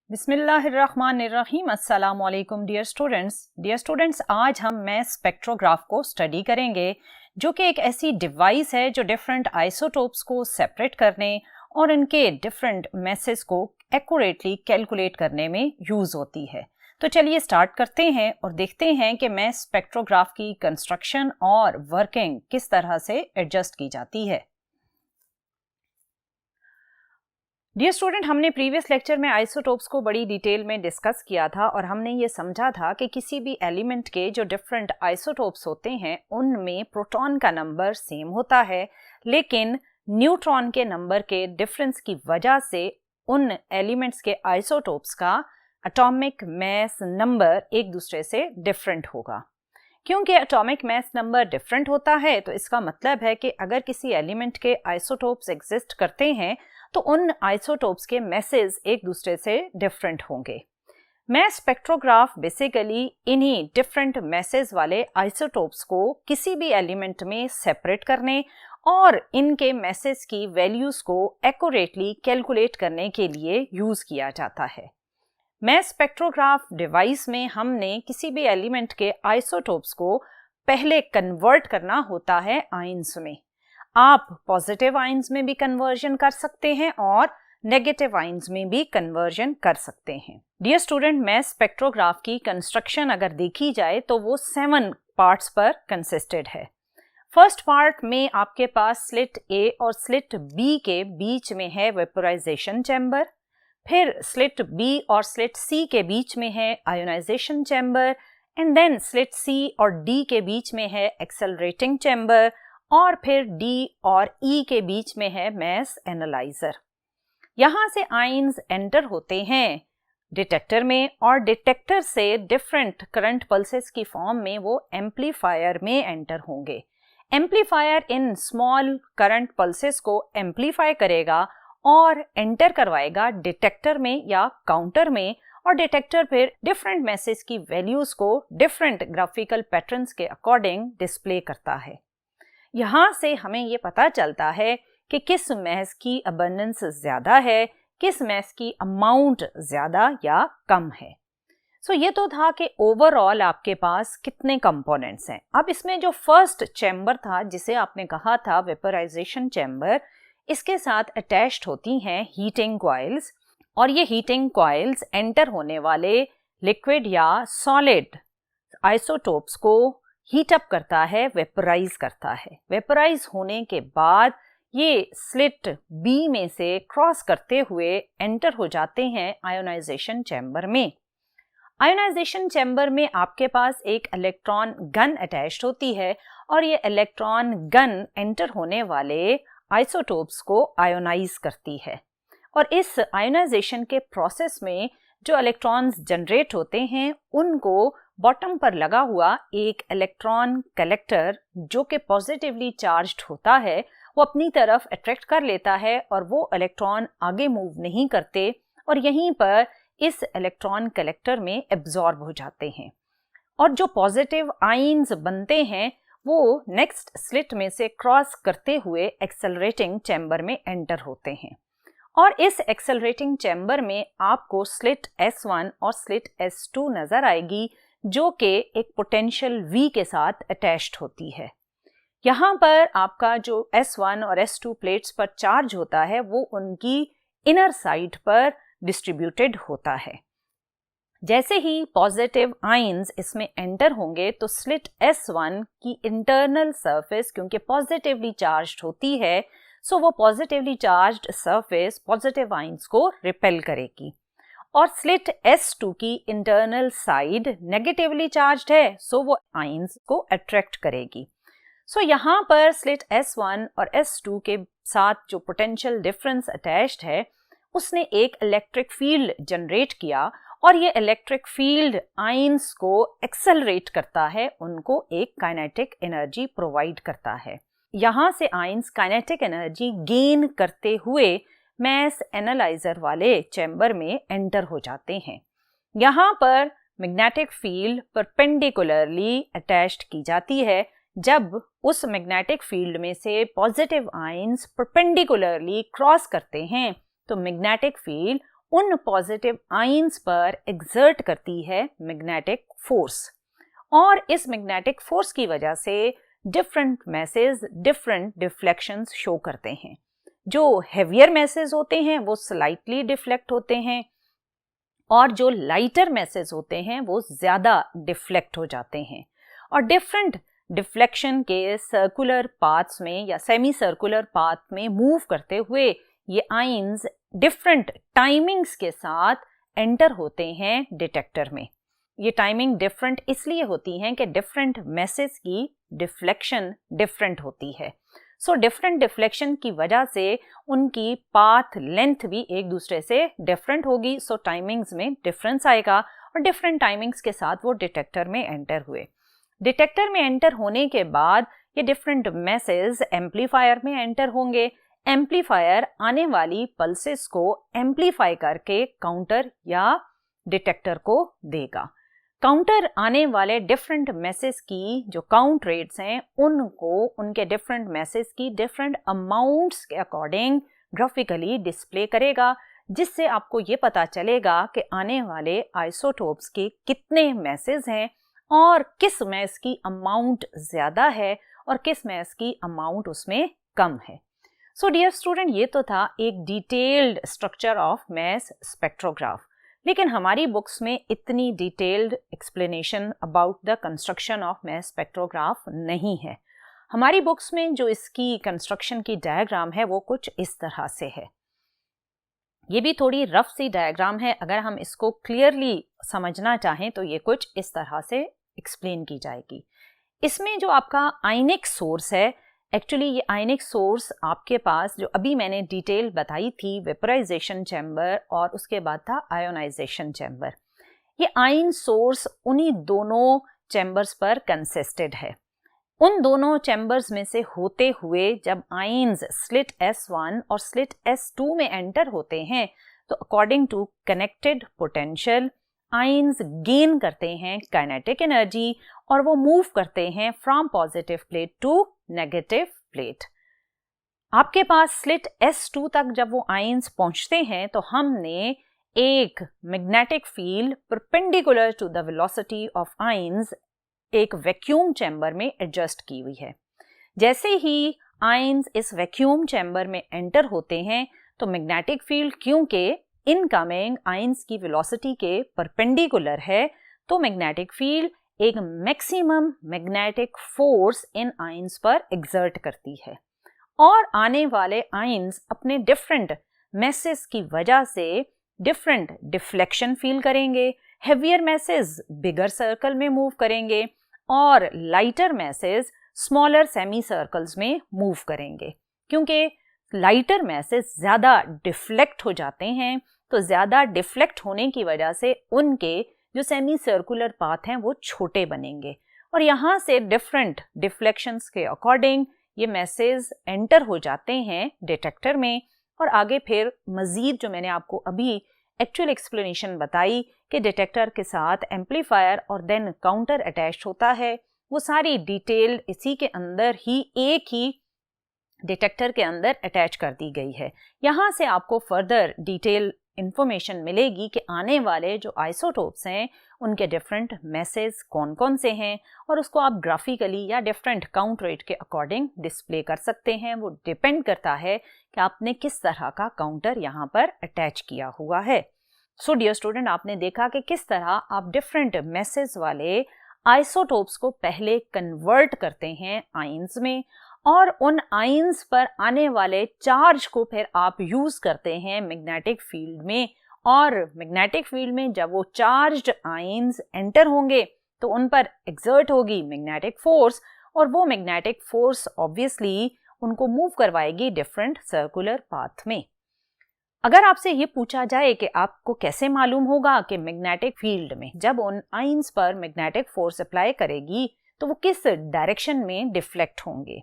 बिस्मिल्लाहिर्रहमानिर्रहीम। अस्सलाम वालेकुम डियर स्टूडेंट्स, आज हम मैस स्पेक्ट्रोग्राफ को स्टडी करेंगे जो कि एक ऐसी डिवाइस है जो डिफरेंट आइसोटोप्स को सेपरेट करने और इनके डिफरेंट मैसेज को एक्यूरेटली कैलकुलेट करने में यूज़ होती है। तो चलिए स्टार्ट करते हैं और देखते हैं कि मैस स्पेक्ट्रोग्राफ की कंस्ट्रक्शन और वर्किंग किस तरह से एडजस्ट की जाती है। डियर स्टूडेंट, हमने प्रीवियस लेक्चर में आइसोटोप्स को बड़ी डिटेल में डिस्कस किया था और हमने ये समझा था कि किसी भी एलिमेंट के जो डिफरेंट आइसोटोप्स होते हैं उनमें प्रोटॉन का नंबर सेम होता है, लेकिन न्यूट्रॉन के नंबर के डिफरेंस की वजह से उन एलिमेंट्स के आइसोटोप्स का एटॉमिक मास नंबर एक दूसरे से डिफरेंट होगा। क्योंकि एटॉमिक मास नंबर डिफरेंट होता है तो इसका मतलब है कि अगर किसी एलिमेंट के आइसोटोप्स एग्जिस्ट करते हैं तो उन आइसोटोप्स के मैसेज एक दूसरे से डिफरेंट होंगे। मैस स्पेक्ट्रोग्राफ बेसिकली इन्हीं डिफरेंट मैसेज वाले आइसोटोप्स को किसी भी एलिमेंट में सेपरेट करने और इनके मैसेज की वैल्यूज को एक्यूरेटली कैलकुलेट करने के लिए यूज किया जाता है। मैस स्पेक्ट्रोग्राफ डिवाइस में हमने किसी भी एलिमेंट के आइसोटोप्स को पहले कन्वर्ट करना होता है आयंस में। आप पॉजिटिव आयंस में भी कन्वर्जन कर सकते हैं और नेगेटिव आयंस में भी कन्वर्जन कर सकते हैं। डियर स्टूडेंट, मैस स्पेक्ट्रोग्राफ की कंस्ट्रक्शन अगर देखी जाए तो वो 7 पार्ट्स पर कंसिस्टेड है। फर्स्ट पार्ट में आपके पास स्लिट ए और स्लिट बी के बीच में है वेपोराइजेशन चैम्बर, फिर स्लिट बी और स्लिट सी के बीच में है ionisation chamber, and then slit C और डी के बीच में है एक्सेलरेटिंग चैम्बर, और फिर डी और ई के बीच में है मैस एनालाइजर। यहाँ से आयंस एंटर होते हैं डिटेक्टर में और डिटेक्टर से डिफरेंट करंट पल्सेस की फॉर्म में वो एम्पलीफायर में एंटर होंगे। Amplifier in small current pulses को एम्पलीफाई करेगा और एंटर करवाएगा डिटेक्टर में या काउंटर में, और डिटेक्टर फिर डिफरेंट मैसेज की वैल्यूज को डिफरेंट ग्राफिकल पैटर्न्स के अकॉर्डिंग डिस्प्ले करता है। यहाँ से हमें ये पता चलता है कि किस मैस की अबंडेंस ज़्यादा है, किस मैस की अमाउंट ज़्यादा या कम है। सो ये तो था कि ओवरऑल आपके पास कितने कंपोनेंट्स हैं। अब इसमें जो फर्स्ट चैम्बर था जिसे आपने कहा था वेपोराइजेशन चैम्बर, इसके साथ अटैच्ड होती हैं हीटिंग कॉइल्स, और ये हीटिंग कॉइल्स एंटर होने वाले लिक्विड या सॉलिड आइसोटोप्स को हीट अप करता है, वेपराइज करता है। वेपराइज होने के बाद ये स्लिट बी में से क्रॉस करते हुए एंटर हो जाते हैं आयोनाइजेशन चैम्बर में। आयोनाइजेशन चैम्बर में आपके पास एक इलेक्ट्रॉन गन अटैच्ड होती है और ये इलेक्ट्रॉन गन एंटर होने वाले आइसोटोप्स को आयोनाइज करती है, और इस आयोनाइजेशन के प्रोसेस में जो इलेक्ट्रॉन्स जनरेट होते हैं उनको बॉटम पर लगा हुआ एक इलेक्ट्रॉन कलेक्टर जो कि पॉजिटिवली चार्ज्ड होता है वो अपनी तरफ अट्रैक्ट कर लेता है और वो इलेक्ट्रॉन आगे मूव नहीं करते और यहीं पर इस इलेक्ट्रॉन कलेक्टर में एब्जॉर्ब हो जाते हैं, और जो पॉजिटिव आयंस बनते हैं वो नेक्स्ट स्लिट में से क्रॉस करते हुए एक्सेलरेटिंग चैम्बर में एंटर होते हैं, और इस एक्सेलरेटिंग चैम्बर में आपको स्लिट S1 और स्लिट S2 नजर आएगी जो कि एक पोटेंशियल V के साथ अटैच्ड होती है। यहाँ पर आपका जो S1 और S2 प्लेट्स पर चार्ज होता है वो उनकी इनर साइड पर डिस्ट्रीब्यूटेड होता है। जैसे ही पॉजिटिव आयंस इसमें एंटर होंगे तो स्लिट S1 की इंटरनल सरफेस क्योंकि पॉजिटिवली चार्ज्ड होती है, सो वो positively charged surface positive ions को रिपेल करेगी, और स्लिट S2 की इंटरनल साइड नेगेटिवली चार्ज्ड है, सो वो आयंस को अट्रैक्ट करेगी। सो यहाँ पर स्लिट S1 और S2 के साथ जो पोटेंशियल डिफरेंस अटैच्ड है उसने एक इलेक्ट्रिक फील्ड जनरेट किया, और ये इलेक्ट्रिक फील्ड आयंस को एक्सेलरेट करता है, उनको एक काइनेटिक एनर्जी प्रोवाइड करता है। यहाँ से आयंस काइनेटिक एनर्जी गेन करते हुए मैस एनालाइजर वाले चैम्बर में एंटर हो जाते हैं। यहाँ पर मैग्नेटिक फील्ड परपेंडिकुलरली अटैच्ड की जाती है। जब उस मैग्नेटिक फील्ड में से पॉजिटिव आयंस परपेंडिकुलरली क्रॉस करते हैं तो मैग्नेटिक फील्ड उन पॉजिटिव आयंस पर एक्सर्ट करती है मैग्नेटिक फोर्स, और इस मैग्नेटिक फोर्स की वजह से different message different deflections show करते हैं। जो हेवियर मैसेज होते हैं वो स्लाइटली डिफ्लेक्ट होते हैं, और जो लाइटर मैसेज होते हैं वो ज़्यादा डिफ्लेक्ट हो जाते हैं। और डिफरेंट डिफ्लेक्शन के सर्कुलर पाथ्स में या सेमी सर्कुलर पाथ में मूव करते हुए ये आयंस डिफरेंट टाइमिंग्स के साथ एंटर होते हैं डिटेक्टर में। ये टाइमिंग डिफरेंट इसलिए होती हैं कि डिफरेंट मैसेज की डिफ्लेक्शन डिफरेंट होती है। सो डिफरेंट डिफ्लेक्शन की वजह से उनकी पाथ लेंथ भी एक दूसरे से डिफरेंट होगी। सो टाइमिंग्स में डिफरेंस आएगा, और डिफरेंट टाइमिंग्स के साथ वो डिटेक्टर में एंटर हुए। डिटेक्टर में एंटर होने के बाद ये डिफरेंट मैसेज एम्पलीफायर में एंटर होंगे। एम्पलीफायर आने वाली पल्सेस को एम्पलीफाई करके काउंटर या डिटेक्टर को देगा। काउंटर आने वाले डिफरेंट मैसेज की जो काउंट रेट्स हैं उनको उनके डिफरेंट मैसेज की डिफरेंट अमाउंट्स के अकॉर्डिंग ग्राफिकली डिस्प्ले करेगा, जिससे आपको ये पता चलेगा कि आने वाले आइसोटोप्स के कितने मैसेज हैं और किस मैस की अमाउंट ज़्यादा है और किस मैस की अमाउंट उसमें कम है। सो डियर स्टूडेंट, ये तो था एक detailed structure of mass spectrograph, लेकिन हमारी बुक्स में इतनी detailed explanation about the construction of mass spectrograph नहीं है। हमारी बुक्स में जो इसकी कंस्ट्रक्शन की डायग्राम है वो कुछ इस तरह से है। ये भी थोड़ी रफ सी डायग्राम है, अगर हम इसको क्लियरली समझना चाहें तो ये कुछ इस तरह से एक्सप्लेन की जाएगी। इसमें जो आपका आयनिक सोर्स है, एक्चुअली ये आयनिक सोर्स आपके पास जो अभी मैंने डिटेल बताई थी, वेपराइजेशन चैम्बर और उसके बाद था आयोनाइजेशन चैम्बर। ये आयन सोर्स उन्हीं दोनों चैम्बर्स पर कंसिस्टेड है। उन दोनों चैम्बर्स में से होते हुए जब आयंस स्लिट S1 और स्लिट S2 में एंटर होते हैं तो according to connected potential ions gain करते हैं काइनेटिक एनर्जी और वो मूव करते हैं from positive plate to negative plate. आपके पास स्लिट S2 तक जब वो आयंस पहुंचते हैं तो हमने एक magnetic field perpendicular to the velocity of ions एक वैक्यूम चैम्बर में एडजस्ट की हुई है। जैसे ही आयंस इस वैक्यूम चैम्बर में एंटर होते हैं तो मैग्नेटिक फील्ड क्योंकि इनकमिंग आयंस की वेलोसिटी के परपेंडिकुलर है तो मैग्नेटिक फील्ड एक मैक्सिमम मैग्नेटिक फोर्स इन आयंस पर एक्सर्ट करती है और आने वाले आयंस अपने डिफरेंट मैसेज की वजह से डिफरेंट डिफ्लेक्शन फील करेंगे। हेवियर मैसेज बिगर सर्कल में मूव करेंगे और lighter message smaller semi circles में मूव करेंगे। क्योंकि लाइटर मैसेज ज़्यादा डिफ्लेक्ट हो जाते हैं तो ज़्यादा डिफ्लेक्ट होने की वजह से उनके जो सेमी सर्कुलर पाथ हैं वो छोटे बनेंगे और यहाँ से डिफरेंट डिफ्लेक्शंस के अकॉर्डिंग ये मैसेज एंटर हो जाते हैं डिटेक्टर में और आगे फिर मज़ीद जो मैंने आपको अभी एक्चुअल एक्सप्लेनेशन बताई कि डिटेक्टर के साथ एम्पलीफायर और देन काउंटर अटैच होता है, वो सारी डिटेल इसी के अंदर ही एक ही डिटेक्टर के अंदर अटैच कर दी गई है। यहाँ से आपको फर्दर डिटेल इंफॉर्मेशन मिलेगी कि आने वाले जो आइसोटोप्स हैं उनके डिफरेंट मैसेज कौन कौन से हैं और उसको आप ग्राफिकली या डिफरेंट काउंट रेट के अकॉर्डिंग डिस्प्ले कर सकते हैं। वो डिपेंड करता है कि आपने किस तरह का काउंटर यहाँ पर अटैच किया हुआ है। सो डियर स्टूडेंट, आपने देखा कि किस तरह आप डिफरेंट मैसेज वाले आइसोटोप्स को पहले कन्वर्ट करते हैं आयंस में और उन आयंस पर आने वाले चार्ज को फिर आप यूज करते हैं मैग्नेटिक फील्ड में और मैग्नेटिक फील्ड में जब वो चार्ज्ड आयंस एंटर होंगे तो उन पर एक्सर्ट होगी मैग्नेटिक फोर्स और वो मैग्नेटिक फोर्स ऑब्वियसली उनको मूव करवाएगी डिफरेंट सर्कुलर पाथ में। अगर आपसे ये पूछा जाए कि आपको कैसे मालूम होगा कि मैग्नेटिक फील्ड में जब उन आयंस पर मैग्नेटिक फोर्स अप्लाई करेगी तो वो किस डायरेक्शन में डिफ्लेक्ट होंगे,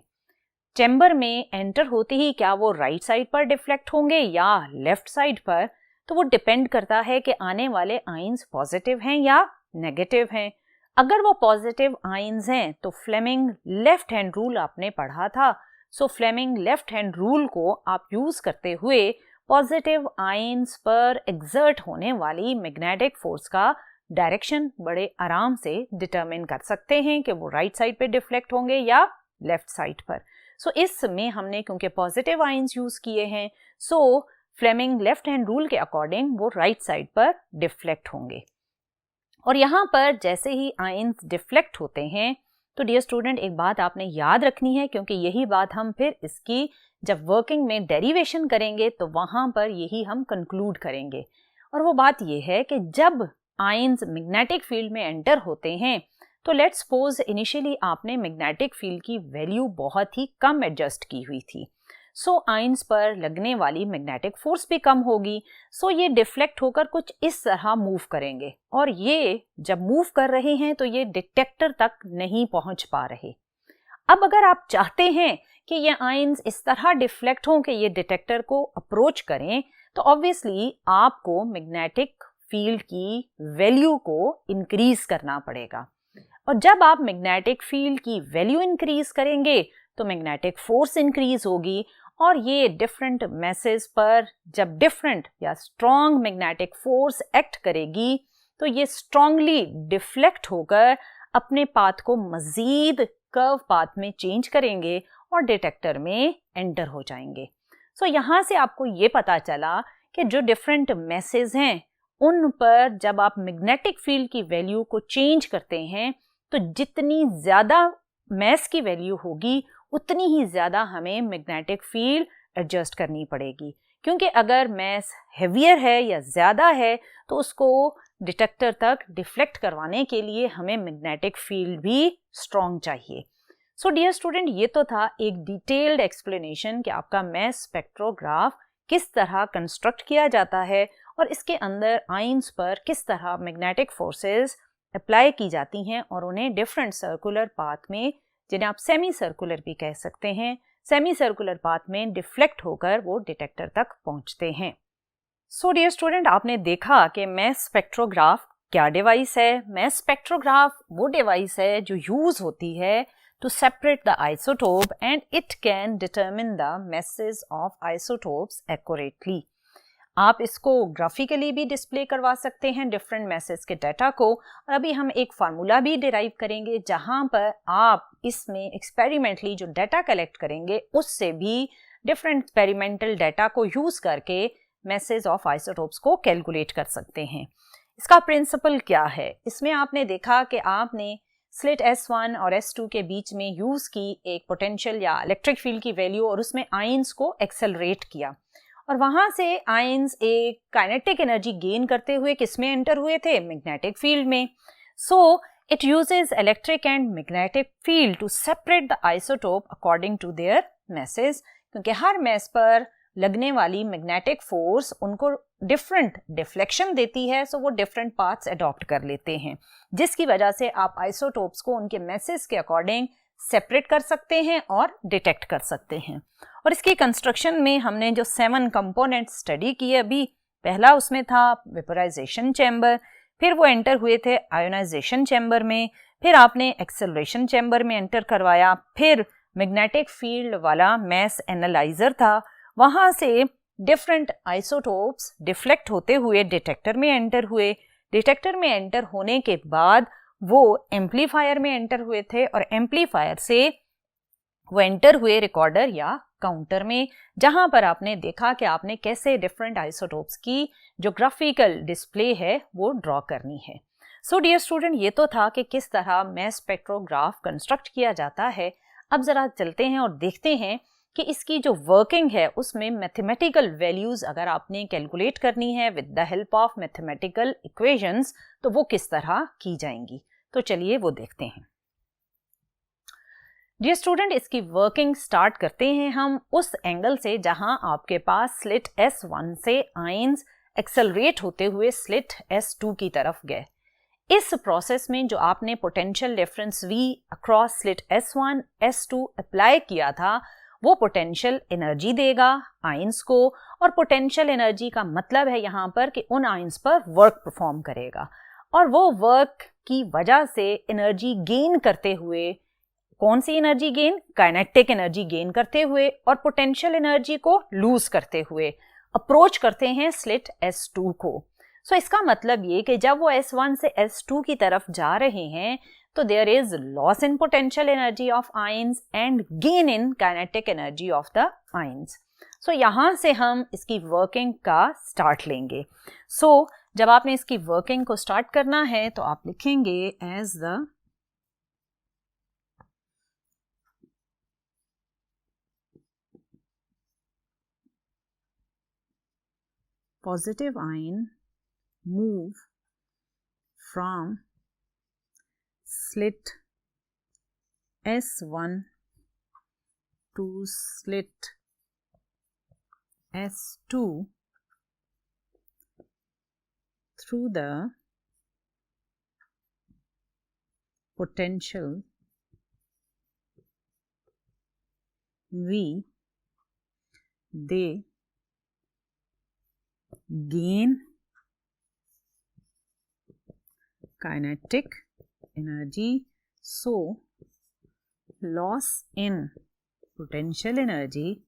चैम्बर में एंटर होते ही क्या वो राइट साइड पर डिफ्लेक्ट होंगे या लेफ्ट साइड पर, तो वो डिपेंड करता है कि आने वाले आयंस पॉजिटिव हैं या नेगेटिव हैं। अगर वो पॉजिटिव आयंस हैं तो फ्लेमिंग लेफ्ट हैंड रूल आपने पढ़ा था, सो फ्लेमिंग लेफ्ट हैंड रूल को आप यूज करते हुए पॉजिटिव आयंस पर एक्सर्ट होने वाली मैग्नेटिक फोर्स का डायरेक्शन बड़े आराम से डिटरमिन कर सकते हैं कि वो राइट साइड पे डिफ्लेक्ट होंगे या लेफ्ट साइड पर। सो इसमें हमने क्योंकि पॉजिटिव आयंस यूज किए हैं, सो फ्लेमिंग लेफ्ट हैंड रूल के अकॉर्डिंग वो राइट साइड पर डिफ्लेक्ट होंगे। और यहाँ पर जैसे ही आयंस डिफ्लेक्ट होते हैं तो डियर स्टूडेंट एक बात आपने याद रखनी है, क्योंकि यही बात हम फिर इसकी जब वर्किंग में डेरिवेशन करेंगे तो वहाँ पर यही हम कंक्लूड करेंगे। और वो बात ये है कि जब आयंस मैग्नेटिक फील्ड में एंटर होते हैं तो लेट्स सपोज इनिशियली आपने मैग्नेटिक फील्ड की वैल्यू बहुत ही कम एडजस्ट की हुई थी, सो आयंस पर लगने वाली मैग्नेटिक फोर्स भी कम होगी। सो ये डिफ्लेक्ट होकर कुछ इस तरह मूव करेंगे, और ये जब मूव कर रहे हैं तो ये डिटेक्टर तक नहीं पहुंच पा रहे। अब अगर आप चाहते हैं कि ये आयंस इस तरह डिफ्लेक्ट हों कि ये डिटेक्टर को अप्रोच करें, तो ऑब्वियसली आपको मैग्नेटिक फील्ड की वैल्यू को इंक्रीज करना पड़ेगा। और जब आप मैग्नेटिक फील्ड की वैल्यू इंक्रीज करेंगे तो मैग्नेटिक फोर्स इंक्रीज होगी, और ये डिफरेंट मैसेज पर जब डिफरेंट या स्ट्रॉन्ग मैग्नेटिक फोर्स एक्ट करेगी तो ये स्ट्रॉन्गली डिफ्लेक्ट होकर अपने पाथ को मजीद कर्व पाथ में चेंज करेंगे और डिटेक्टर में एंटर हो जाएंगे। सो यहाँ से आपको ये पता चला कि जो डिफरेंट मैसेज हैं उन पर जब आप मैग्नेटिक फील्ड की वैल्यू को चेंज करते हैं तो जितनी ज़्यादा मैस की वैल्यू होगी उतनी ही ज़्यादा हमें मैग्नेटिक फील्ड एडजस्ट करनी पड़ेगी, क्योंकि अगर मैस हेवियर है या ज़्यादा है तो उसको डिटेक्टर तक डिफ्लेक्ट करवाने के लिए हमें मैग्नेटिक फील्ड भी स्ट्रॉन्ग चाहिए। सो डियर स्टूडेंट ये तो था एक डिटेल्ड एक्सप्लेनेशन कि आपका मैस स्पेक्ट्रोग्राफ किस तरह कंस्ट्रक्ट किया जाता है और इसके अंदर आयंस पर किस तरह मैग्नेटिक फोर्सेस अप्लाई की जाती हैं और उन्हें डिफरेंट सर्कुलर पाथ में, जिन्हें आप सेमी सर्कुलर भी कह सकते हैं, सेमी सर्कुलर पाथ में डिफ्लेक्ट होकर वो डिटेक्टर तक पहुंचते हैं। सो डियर स्टूडेंट आपने देखा कि मैस स्पेक्ट्रोग्राफ क्या डिवाइस है। मैस स्पेक्ट्रोग्राफ वो डिवाइस है जो यूज होती है to separate the isotope and it can determine the masses of isotopes accurately। आप इसको ग्राफिकली भी डिस्प्ले करवा सकते हैं डिफरेंट मैसेज के डाटा को, और अभी हम एक फार्मूला भी डिराइव करेंगे जहां पर आप इसमें एक्सपेरिमेंटली जो डाटा कलेक्ट करेंगे उससे भी डिफरेंट एक्सपेरिमेंटल डाटा को यूज करके मैसेज ऑफ आइसोटोप्स को कैलकुलेट कर सकते हैं। इसका प्रिंसिपल क्या है? इसमें आपने देखा कि आपने स्लिट S1 और S2 के बीच में यूज की एक पोटेंशियल या इलेक्ट्रिक फील्ड की वैल्यू और उसमें आयंस को एक्सेलरेट किया, और वहां से आयंस एक काइनेटिक एनर्जी गेन करते हुए किसमें एंटर हुए थे? मैग्नेटिक फील्ड में। So it uses electric and magnetic field to separate the isotope according to their masses, क्योंकि हर मैस पर लगने वाली मैग्नेटिक फोर्स उनको डिफरेंट डिफ्लेक्शन देती है, सो वो डिफरेंट पाथ्स अडॉप्ट कर लेते हैं, जिसकी वजह से आप आइसोटोप्स को उनके मैसेज के अकॉर्डिंग सेपरेट कर सकते हैं और डिटेक्ट कर सकते हैं। और इसकी कंस्ट्रक्शन में हमने जो 7 कंपोनेंट स्टडी किए, अभी पहला उसमें था वेपोराइजेशन चैम्बर, फिर वो एंटर हुए थे आयोनाइजेशन चैम्बर में, फिर आपने एक्सेलरेशन चैम्बर में एंटर करवाया, फिर मैग्नेटिक फील्ड वाला मैस एनालाइजर था, वहां से डिफरेंट आइसोटोप्स डिफ्लेक्ट होते हुए डिटेक्टर में एंटर हुए, डिटेक्टर में एंटर होने के बाद वो एम्पलीफायर में एंटर हुए थे, और एम्पलीफायर से वो एंटर हुए रिकॉर्डर या काउंटर में, जहां पर आपने देखा कि आपने कैसे डिफरेंट आइसोटोप्स की जो ग्राफिकल डिस्प्ले है वो ड्रॉ करनी है। सो डियर स्टूडेंट ये तो था कि किस तरह मैस स्पेक्ट्रोग्राफ कंस्ट्रक्ट किया जाता है। अब जरा चलते हैं और देखते हैं कि इसकी जो वर्किंग है उसमें मैथमेटिकल वैल्यूज अगर आपने कैलकुलेट करनी है with the help of mathematical equations तो वो किस तरह की जाएंगी। तो चलिए वो देखते हैं। डियर स्टूडेंट इसकी वर्किंग स्टार्ट करते हैं हम उस एंगल से जहां आपके पास स्लिट S1 से आयंस एक्सेलरेट होते हुए स्लिट S2 की तरफ गए। इस प्रोसेस में जो आपने potential difference V across slit S1 S2 apply किया था वो पोटेंशियल एनर्जी देगा आयंस को, और पोटेंशियल एनर्जी का मतलब है यहाँ पर कि उन आयंस पर वर्क परफॉर्म करेगा, और वो वर्क की वजह से एनर्जी गेन करते हुए, कौन सी energy gain? Kinetic energy gain करते हुए और पोटेंशियल एनर्जी को लूज करते हुए अप्रोच करते हैं स्लिट S2 को। सो इसका मतलब ये कि जब वो S1 से S2 की तरफ जा रहे हैं तो there is loss in potential energy of ions and gain in kinetic energy of the ions. So यहाँ से हम इसकी वर्किंग का स्टार्ट लेंगे। सो जब आपने इसकी वर्किंग को स्टार्ट करना है तो आप लिखेंगे as the positive ion move from slit S1 to slit S2 through the potential V, they gain kinetic energy. So loss in potential energy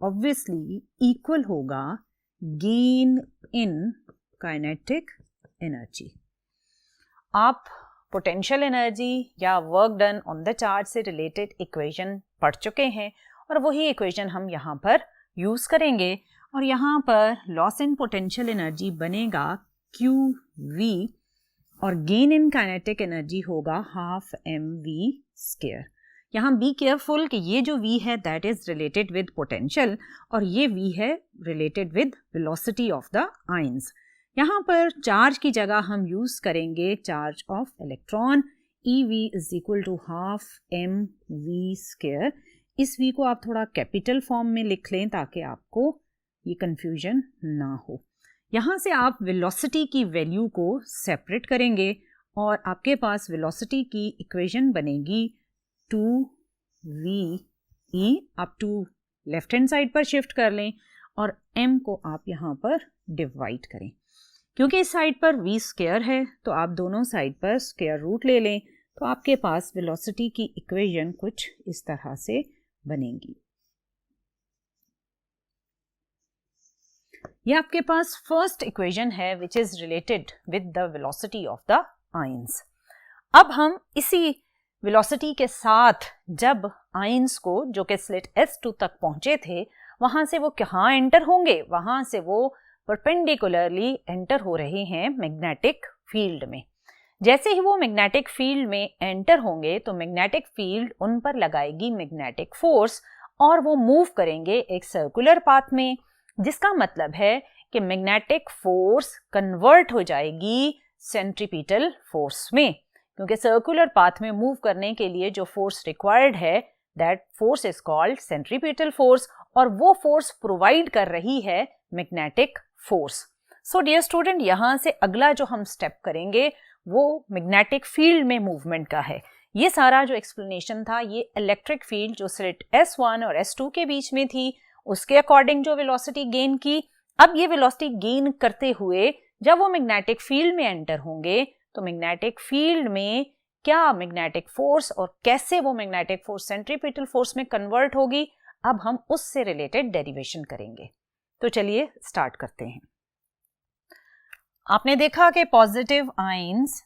obviously equal होगा gain in kinetic energy. आप potential energy या work done on the charge से related equation पढ़ चुके हैं और वही equation हम यहाँ पर यूज़ करेंगे और यहाँ पर लॉस इन पोटेंशियल एनर्जी बनेगा QV और गेन इन काइनेटिक एनर्जी होगा हाफ mv²। यहाँ बी केयरफुल कि ये जो V है that is related with potential और ये V है related with velocity of the ions. यहाँ पर चार्ज की जगह हम यूज़ करेंगे charge of electron, EV is equal to half mv²। इस V को आप थोड़ा कैपिटल फॉर्म में लिख लें ताकि आपको ये कंफ्यूजन ना हो। यहाँ से आप वेलोसिटी की वैल्यू को सेपरेट करेंगे और आपके पास वेलोसिटी की इक्वेशन बनेगी 2VE। आप 2 लेफ्ट हैंड साइड पर शिफ्ट कर लें और m को आप यहाँ पर डिवाइड करें। क्योंकि इस साइड पर v² है तो आप दोनों साइड पर स्क्वायर रूट ले लें तो आपके पास वेलोसिटी की इक्वेशन कुछ इस तरह से बनेगी। ये आपके पास फर्स्ट इक्वेशन है which is related with the velocity of the ions. अब हम इसी वेलोसिटी के साथ जब आयंस को जो कि स्लिट S2 तक पहुंचे थे वहां से वो कहाँ एंटर होंगे, वहां से वो परपेंडिकुलरली एंटर हो रहे हैं मैग्नेटिक फील्ड में। जैसे ही वो मैग्नेटिक फील्ड में एंटर होंगे तो मैग्नेटिक फील्ड उन पर लगाएगी मैग्नेटिक फोर्स और वो मूव करेंगे एक सर्कुलर पाथ में, जिसका मतलब है कि मैग्नेटिक फोर्स कन्वर्ट हो जाएगी सेंट्रीपिटल फोर्स में। क्योंकि सर्कुलर पाथ में मूव करने के लिए जो फोर्स रिक्वायर्ड है that force is called centripetal force और वो फोर्स प्रोवाइड कर रही है magnetic force. So dear student, यहाँ से अगला जो हम स्टेप करेंगे वो मैग्नेटिक फील्ड में मूवमेंट का है। ये सारा जो एक्सप्लेनेशन था ये इलेक्ट्रिक फील्ड जो स्लिट S1 और S2 के बीच में थी उसके अकॉर्डिंग जो वेलोसिटी गेन की। अब ये वेलोसिटी गेन करते हुए जब वो मैग्नेटिक फील्ड में एंटर होंगे तो मैग्नेटिक फील्ड में क्या मैग्नेटिक फोर्स और कैसे वो मैग्नेटिक फोर्स सेंट्रीपिटल फोर्स में कन्वर्ट होगी, अब हम उससे रिलेटेड डेरिवेशन करेंगे। तो चलिए स्टार्ट करते हैं। आपने देखा कि पॉजिटिव आयंस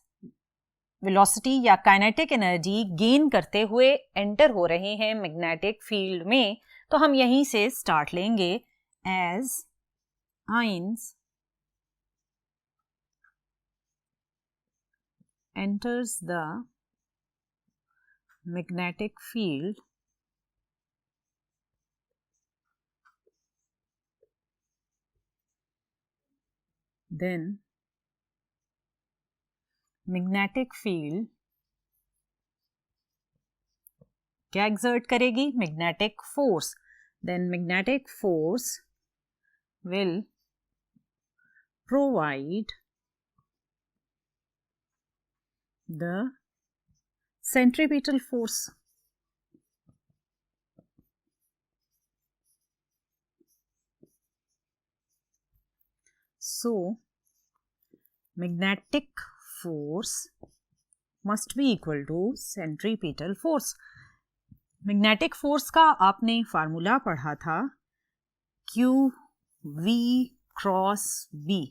वेलोसिटी या काइनेटिक एनर्जी गेन करते हुए एंटर हो रहे हैं मैग्नेटिक फील्ड में, तो हम यहीं से स्टार्ट लेंगे as ions enters the magnetic field then magnetic field क्या exert करेगी? magnetic force। then magnetic force will provide the centripetal force। So magnetic force must be equal to centripetal force। Magnetic force का आपने formula पढ़ा था, Q V cross B।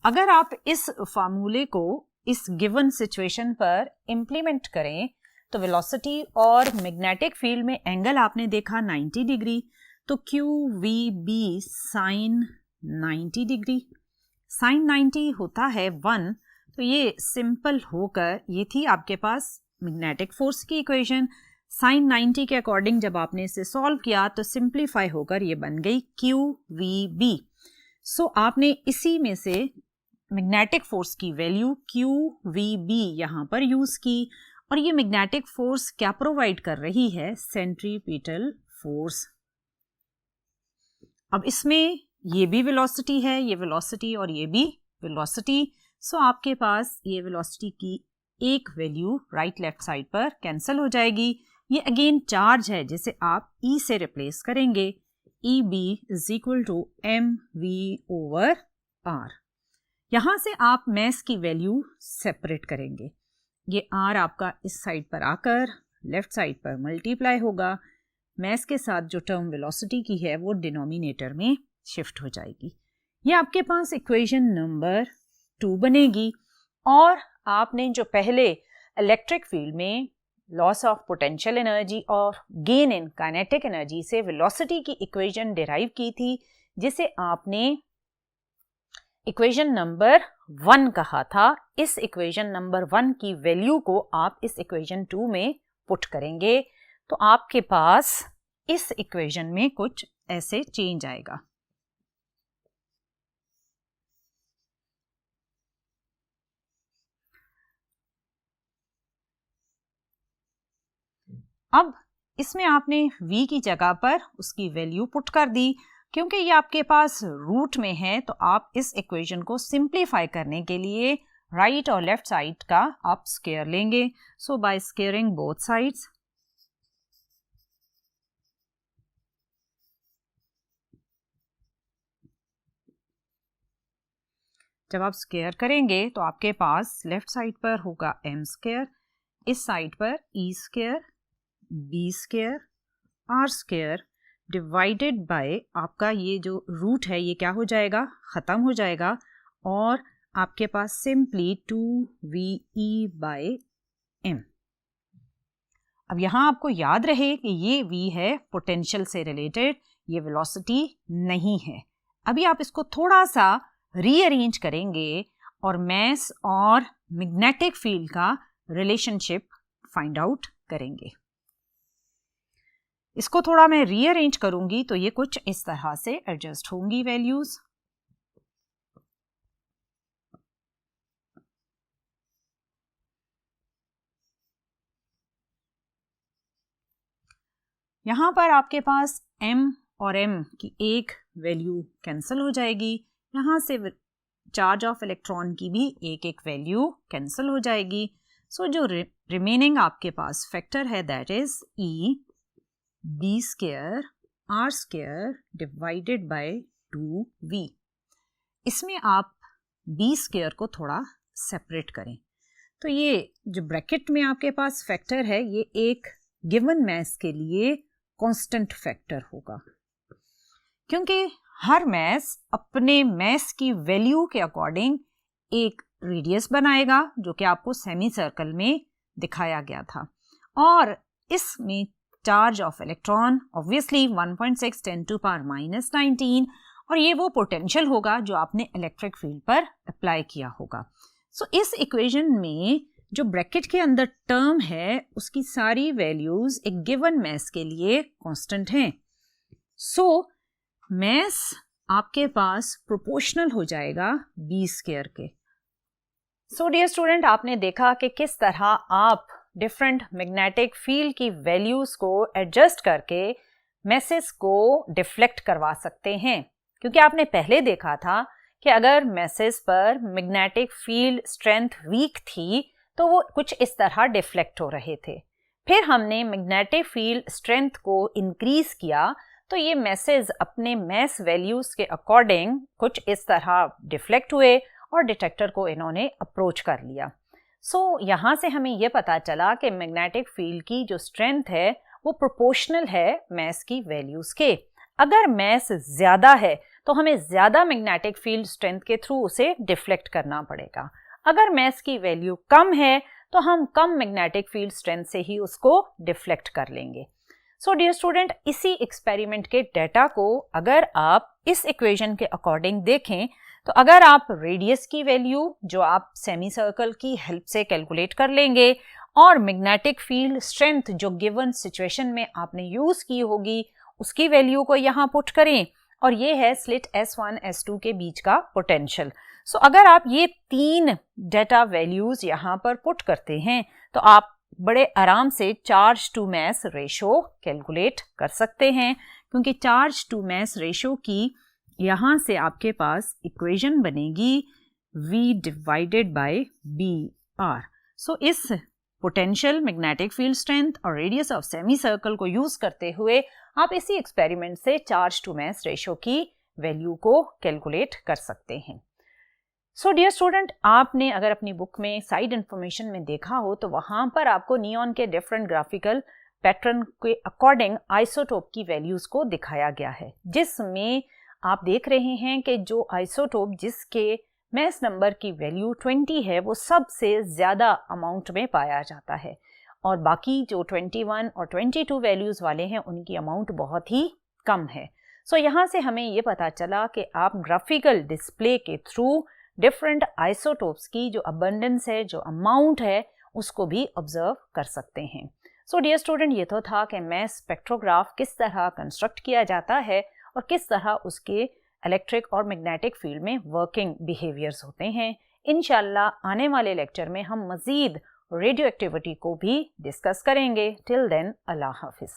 अगर आप इस फार्मूले को इस गिवन सिचुएशन पर इम्प्लीमेंट करें तो वेलोसिटी और मैग्नेटिक फील्ड में एंगल आपने देखा 90 डिग्री, तो QVB साइन 90 डिग्री, साइन 90 होता है 1, तो ये सिंपल होकर ये थी आपके पास मैग्नेटिक फोर्स की इक्वेशन। साइन 90 के अकॉर्डिंग जब आपने इसे सॉल्व किया तो सिंप्लीफाई होकर ये बन गई QVB। सो आपने इसी में से मैग्नेटिक फोर्स की वैल्यू QVB यहाँ पर यूज की, और ये मैग्नेटिक फोर्स क्या प्रोवाइड कर रही है? Centripetal force. अब इसमें ये भी वेलोसिटी है, ये वेलोसिटी और ये भी वेलोसिटी, सो आपके पास ये वेलोसिटी की एक वैल्यू राइट लेफ्ट साइड पर कैंसिल हो जाएगी। ये अगेन चार्ज है जिसे आप E से रिप्लेस करेंगे, EB is equal to mv/r। यहां से आप मैस की वैल्यू सेपरेट करेंगे, ये R आपका इस साइड पर आकर लेफ्ट साइड पर मल्टीप्लाई होगा, मैस के साथ जो टर्म वेलोसिटी की है वो डिनोमिनेटर में शिफ्ट हो जाएगी। ये आपके पास इक्वेशन नंबर 2 बनेगी। और आपने जो पहले इलेक्ट्रिक फील्ड में लॉस ऑफ पोटेंशियल एनर्जी और गेन इन काइनेटिक एनर्जी से वेलोसिटी की इक्वेशन डिराइव की थी, जिसे आपने इक्वेशन नंबर 1 कहा था, इस इक्वेशन नंबर 1 की वैल्यू को आप इस इक्वेशन 2 में पुट करेंगे तो आपके पास इस इक्वेशन में कुछ ऐसे चेंज आएगा। अब इसमें आपने v की जगह पर उसकी वैल्यू पुट कर दी। क्योंकि ये आपके पास रूट में है तो आप इस इक्वेशन को सिंप्लीफाई करने के लिए राइट और लेफ्ट साइड का आप स्क्वायर लेंगे। सो बाय स्क्वायरिंग बोथ साइड्स, जब आप स्क्वायर करेंगे तो आपके पास लेफ्ट साइड पर होगा m स्क्वायर, इस साइड पर e square b square r square divided by आपका ये जो रूट है ये क्या हो जाएगा? ख़त्म हो जाएगा और आपके पास सिंपली 2ve/m। अब यहाँ आपको याद रहे कि ये v है पोटेंशियल से रिलेटेड, ये वेलोसिटी नहीं है। अभी आप इसको थोड़ा सा रीअरेंज करेंगे और मैस और मैग्नेटिक फील्ड का रिलेशनशिप फाइंड आउट करेंगे। इसको थोड़ा मैं रीअरेंज करूंगी तो ये कुछ इस तरह से एडजस्ट होंगी वैल्यूज। यहां पर आपके पास m और m की एक वैल्यू कैंसिल हो जाएगी, यहां से चार्ज ऑफ इलेक्ट्रॉन की भी एक एक वैल्यू कैंसिल हो जाएगी। सो जो रिमेनिंग आपके पास फैक्टर है that is E b square r square divided by 2v। इसमें आप b स्क्वायर को थोड़ा सेपरेट करें तो ये जो ब्रैकेट में आपके पास फैक्टर है ये एक गिवन मैस के लिए कांस्टेंट फैक्टर होगा, क्योंकि हर मैस अपने मैस की वैल्यू के अकॉर्डिंग एक रेडियस बनाएगा जो कि आपको सेमी सर्कल में दिखाया गया था। और इसमें चार्ज ऑफ इलेक्ट्रॉन ऑब्वियसली 1.6 × 10⁻⁻19 और ये वो पोटेंशियल होगा जो आपने इलेक्ट्रिक फील्ड पर अप्लाई किया होगा। सो इस इक्वेशन में जो ब्रैकेट के अंदर टर्म है उसकी सारी वैल्यूज एक गिवन मैस के लिए कांस्टेंट हैं। सो मैस आपके पास प्रोपोर्शनल हो जाएगा b स्क्वायर के। सो डियर स्टूडेंट, आपने देखा कि किस तरह आप डिफरेंट मैग्नेटिक फील्ड की वैल्यूज को एडजस्ट करके मैसेज को डिफ्लेक्ट करवा सकते हैं। क्योंकि आपने पहले देखा था कि अगर मैसेज पर मैग्नेटिक फील्ड स्ट्रेंथ वीक थी तो वो कुछ इस तरह डिफ्लेक्ट हो रहे थे। फिर हमने मैग्नेटिक फील्ड स्ट्रेंथ को इंक्रीज किया तो ये मैसेज अपने मैस वैल्यूज के अकॉर्डिंग कुछ इस तरह डिफ्लेक्ट हुए और डिटेक्टर को इन्होंने अप्रोच कर लिया। सो यहाँ से हमें यह पता चला कि मैग्नेटिक फील्ड की जो स्ट्रेंथ है वो प्रोपोर्शनल है मैस की वैल्यूज के। अगर मैस ज़्यादा है तो हमें ज़्यादा मैग्नेटिक फील्ड स्ट्रेंथ के थ्रू उसे डिफ्लेक्ट करना पड़ेगा। अगर मैस की वैल्यू कम है तो हम कम मैग्नेटिक फील्ड स्ट्रेंथ से ही उसको डिफ्लेक्ट कर लेंगे। सो डियर स्टूडेंट, इसी एक्सपेरिमेंट के डेटा को अगर आप इस इक्वेशन के अकॉर्डिंग देखें तो अगर आप रेडियस की वैल्यू जो आप सेमी सर्कल की हेल्प से कैलकुलेट कर लेंगे और मैग्नेटिक फील्ड स्ट्रेंथ जो गिवन सिचुएशन में आपने यूज़ की होगी उसकी वैल्यू को यहाँ पुट करें, और ये है स्लिट S1 S2 के बीच का पोटेंशियल। सो अगर आप ये 3 डेटा वैल्यूज़ यहाँ पर पुट करते हैं तो आप बड़े आराम से charge to mass ratio calculate कर सकते हैं, क्योंकि चार्ज टू मैस रेशो की यहाँ से आपके पास इक्वेशन बनेगी V डिवाइडेड बाय BR। सो इस पोटेंशियल, मैग्नेटिक फील्ड स्ट्रेंथ और रेडियस ऑफ सेमी सर्कल को यूज करते हुए आप इसी एक्सपेरिमेंट से चार्ज टू मैस रेशो की वैल्यू को कैलकुलेट कर सकते हैं। सो डियर स्टूडेंट, आपने अगर अपनी बुक में साइड इंफॉर्मेशन में देखा हो तो वहां पर आपको नियॉन के डिफरेंट ग्राफिकल पैटर्न के अकॉर्डिंग आइसोटोप की वैल्यूज को दिखाया गया है, जिसमें आप देख रहे हैं कि जो आइसोटोप जिसके मैस नंबर की वैल्यू 20 है वो सबसे ज़्यादा अमाउंट में पाया जाता है, और बाकी जो 21 और 22 वैल्यूज़ वाले हैं उनकी अमाउंट बहुत ही कम है। सो यहाँ से हमें ये पता चला कि आप ग्राफिकल डिस्प्ले के थ्रू डिफरेंट आइसोटोप्स की जो अबंडेंस है, जो अमाउंट है, उसको भी ऑब्जर्व कर सकते हैं। सो डियर स्टूडेंट, ये तो था कि मैस स्पेक्ट्रोग्राफ किस तरह कंस्ट्रक्ट किया जाता है और किस तरह उसके इलेक्ट्रिक और मैग्नेटिक फील्ड में वर्किंग बिहेवियर्स होते हैं। इंशाल्लाह आने वाले लेक्चर में हम मज़ीद रेडियो एक्टिविटी को भी डिस्कस करेंगे। टिल देन, अल्लाह हाफिज़।